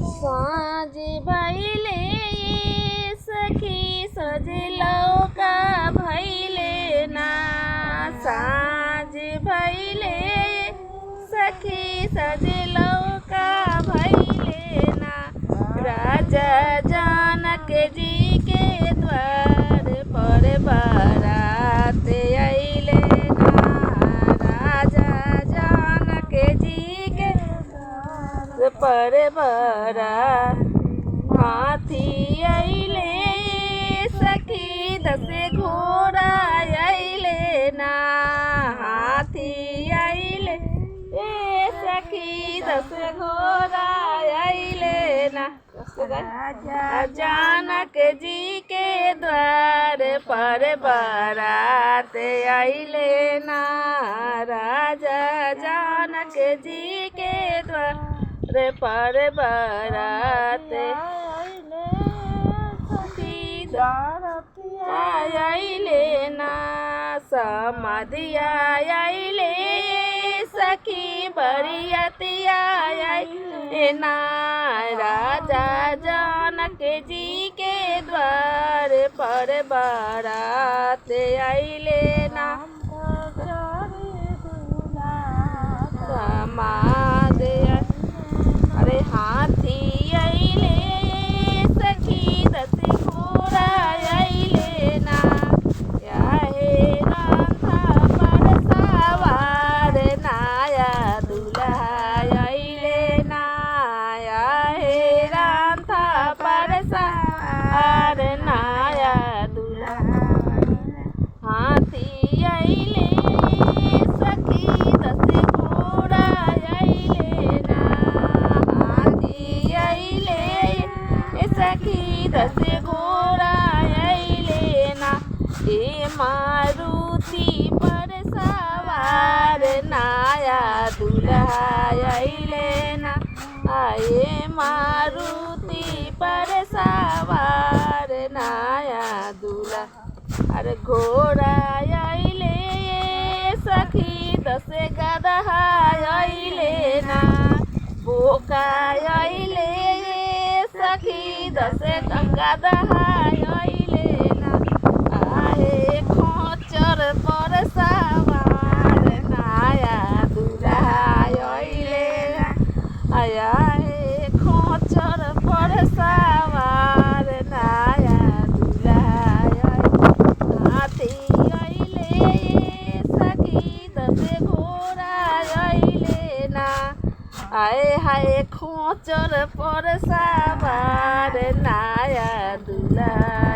साँझ भइले सखी सजलौका भइले ना। साँझ भइले सखी सजलौका भइले ना। राजा जनक जी के द्वार पर बारात अइले ना। राजा जनक जी के पर बारात हाथी अइले सखी 10 घोड़ा अइले ना। हाथी अइले सखी 10 घोड़ा अइले ना। राजा जनक जी के द्वार पर बारात अइले ना। राजा जनक जी के द्वार पर बारात अइले ना। समाधिया अइले सखी बरियतिया अइले ना। राजा जनक जी के द्वार पर बारात अइले ना। समाधिया अरे हाथी अइले सखी 10 घोड़ा अइले ना। याहे रंथा पर सवार नाया दुल्हा अइले ना। याहे रंथा पर सवार नाया दुल्हा। हाथी अइले सखी 10 घोड़ा अइले ना। हाथी अइले सखी 10 घोड़ा अइले ना। ए मारुति पर सवार नाया दुल्हा अइले ना। आए मारुति पर सवार नाया दुल्हा। अरे घोड़ा अइले सखी 10 गदहा अइले ना। बोका अइले सखी 10 गदहा अइले ना। आहे खोचर पर सवार नाया दुल्हा अइले ना। आहे खोचर पर सवार नाया दुल्हा अइले। हाथी अइले सखी 10 घोड़ा अइले ना। आए हाय खोचर पर सवार नाया दुल्हा।